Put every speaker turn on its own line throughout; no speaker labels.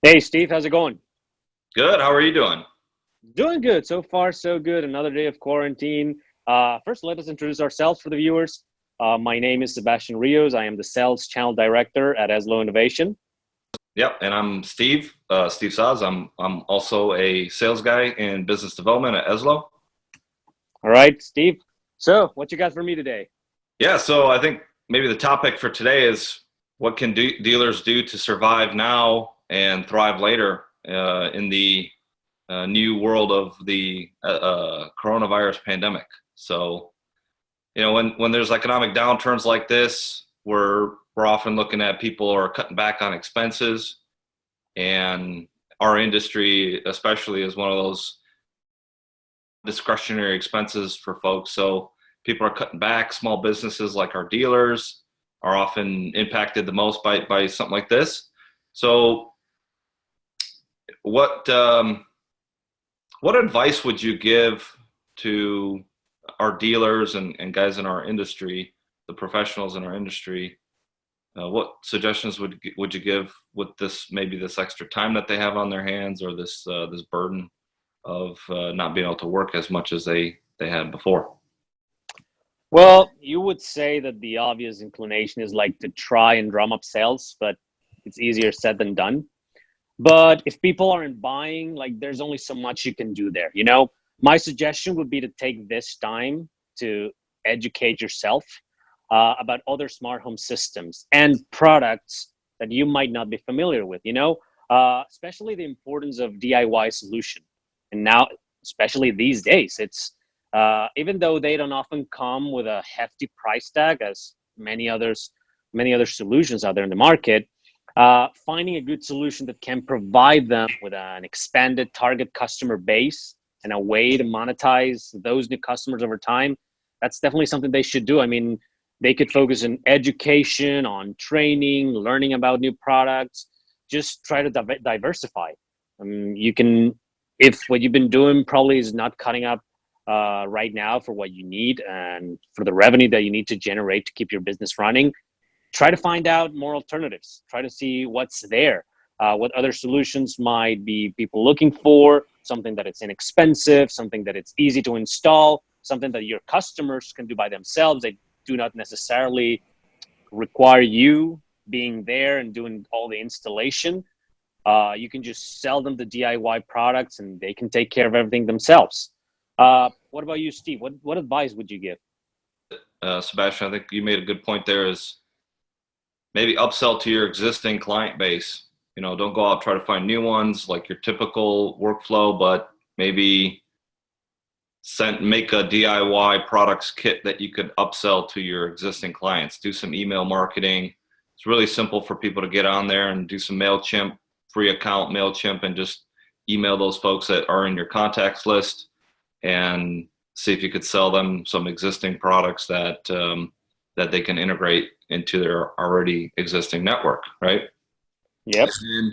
Hey Steve, how's it going?
Good. How are you doing?
Doing good. So far, so good. Another day of quarantine. First, let us introduce ourselves for the viewers. My name is Sebastian Rios. I am the Sales Channel Director at Ezlo Innovation.
Yep. And I'm Steve. Steve Saz. I'm also a sales guy in business development at Ezlo.
All right, Steve. So, what you got for me today?
Yeah. So I think maybe the topic for today is what can dealers do to survive now and thrive later in the new world of the coronavirus pandemic. So when there's economic downturns like this, we're often looking at people are cutting back on expenses, and our industry especially is one of those discretionary expenses for folks. So people are cutting back. Small businesses like our dealers are often impacted the most by something like this. So what what advice would you give to our dealers and guys in our industry, the professionals in our industry? What suggestions would you give with this, maybe this extra time that they have on their hands, or this burden of not being able to work as much as they had before?
Well, you would say that the obvious inclination is like to try and drum up sales, but it's easier said than done. But if people aren't buying, like there's only so much you can do there. My suggestion would be to take this time to educate yourself about other smart home systems and products that you might not be familiar with. Especially the importance of DIY solution. And now, especially these days, it's even though they don't often come with a hefty price tag as many other solutions out there in the market, finding a good solution that can provide them with an expanded target customer base and a way to monetize those new customers over time, that's definitely something they should do. I mean, they could focus on education, on training, learning about new products, just try to diversify. You can, if what you've been doing probably is not cutting up right now for what you need and for the revenue that you need to generate to keep your business running, try to find out more alternatives. Try to see what's there, what other solutions might be people looking for, something that it's inexpensive, something that it's easy to install, something that your customers can do by themselves. They do not necessarily require you being there and doing all the installation. You can just sell them the DIY products and they can take care of everything themselves. What about you, Steve? What advice would you give?
Sebastian, I think you made a good point there. Is maybe upsell to your existing client base. Don't go out try to find new ones like your typical workflow, but maybe make a DIY products kit that you could upsell to your existing clients. Do some email marketing. It's really simple for people to get on there and do some MailChimp, free account MailChimp, and just email those folks that are in your contacts list and see if you could sell them some existing products that they can integrate into their already existing network, right?
Yep.
And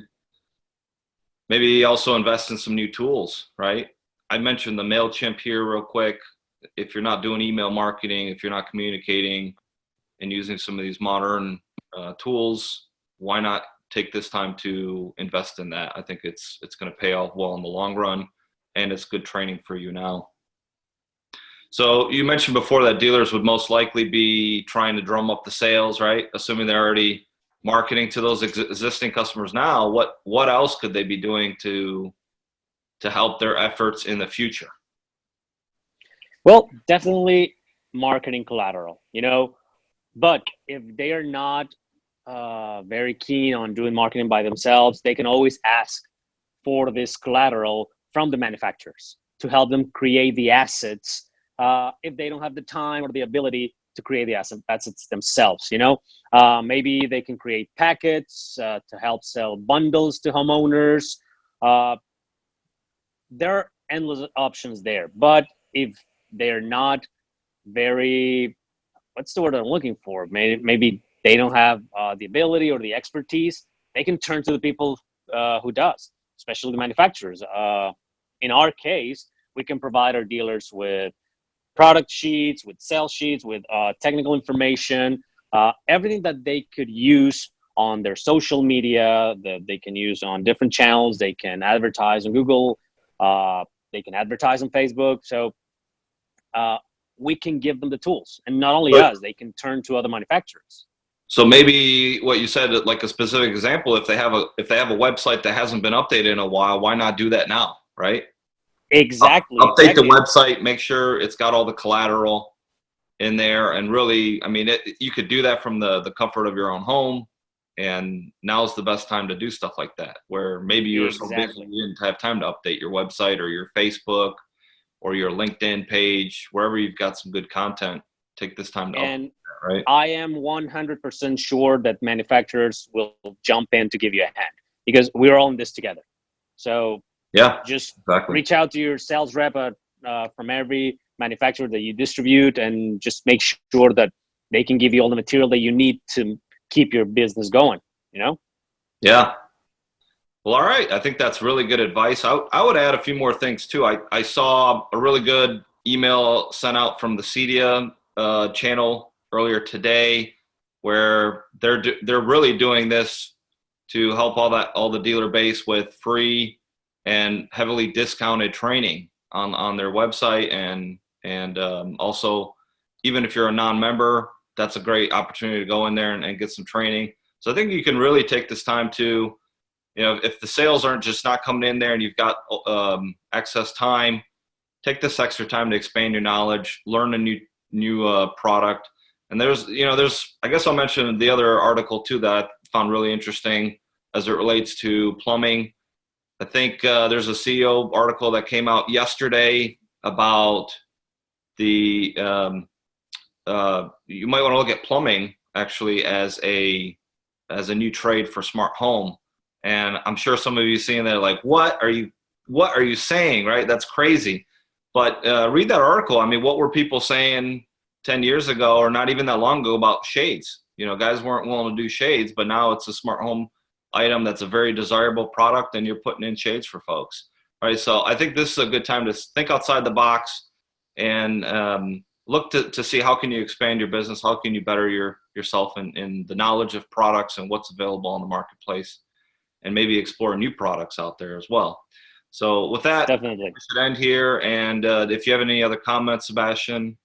maybe also invest in some new tools, right? I mentioned the MailChimp here real quick. If you're not doing email marketing, if you're not communicating and using some of these modern tools, why not take this time to invest in that? I think it's going to pay off well in the long run, and it's good training for you now. So you mentioned before that dealers would most likely be trying to drum up the sales, right? Assuming they're already marketing to those existing customers now, what else could they be doing to help their efforts in the future?
Well, definitely marketing collateral. But if they are not very keen on doing marketing by themselves, they can always ask for this collateral from the manufacturers to help them create the assets if they don't have the time or the ability to create the assets themselves. Maybe they can create packets to help sell bundles to homeowners. Uh, there are endless options there. But if they're not very, what's the word I'm looking for? Maybe they don't have the ability or the expertise, they can turn to the people who does, especially the manufacturers. In our case, we can provide our dealers with product sheets, with sales sheets, with technical information, everything that they could use on their social media that they can use on different channels. They can advertise on Google. They can advertise on Facebook. So we can give them the tools, and not only us, they can turn to other manufacturers.
So maybe what you said, like a specific example, if they have a website that hasn't been updated in a while, why not do that now, right?
Exactly.
Update
exactly.
the website, make sure it's got all the collateral in there, and really, I mean, you could do that from the comfort of your own home. And now's the best time to do stuff like that, where maybe you were so busy you didn't have time to update your website or your Facebook or your LinkedIn page, wherever you've got some good content. Take this time to update that, right?
I am 100% sure that manufacturers will jump in to give you a hand, because we're all in this together. So
yeah,
just
exactly.
reach out to your sales rep from every manufacturer that you distribute, and just make sure that they can give you all the material that you need to keep your business going, you know?
Yeah. Well, all right. I think that's really good advice. I would add a few more things too. I saw a really good email sent out from the CEDIA channel earlier today, where they're really doing this to help all the dealer base with free and heavily discounted training on their website, and also, even if you're a non-member, that's a great opportunity to go in there and get some training. So I think you can really take this time to, if the sales aren't just not coming in there and you've got excess time, take this extra time to expand your knowledge, learn a new product. And there's, I guess I'll mention the other article too that I found really interesting as it relates to plumbing. I think there's a CEO article that came out yesterday about the you might want to look at plumbing actually as a new trade for smart home. And I'm sure some of you seeing that like, what are you saying, right? That's crazy. But read that article. I mean, what were people saying 10 years ago, or not even that long ago, about shades? Guys weren't willing to do shades, but now it's a smart home item that's a very desirable product, and you're putting in shades for folks, right? So I think this is a good time to think outside the box and look to see how can you expand your business, how can you better yourself in the knowledge of products and what's available on the marketplace, and maybe explore new products out there as well. So with that,
definitely,
we should end here. And if you have any other comments, Sebastian?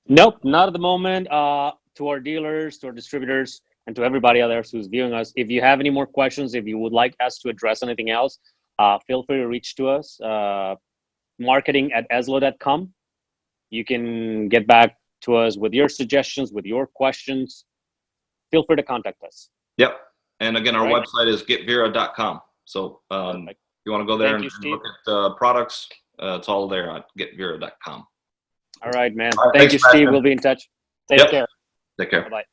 Nope, not at the moment. To our dealers, to our distributors, and to everybody out there who's viewing us, if you have any more questions, if you would like us to address anything else, feel free to reach to us. marketing@ezlo.com. You can get back to us with your suggestions, with your questions. Feel free to contact us.
Yep. And again, our website is getvira.com. So if you want to go there and look at products, it's all there at getvira.com.
All right, man.
All right,
Thank you,
Sebastian.
Steve. We'll be in touch. Take care.
Take care.
Bye-bye.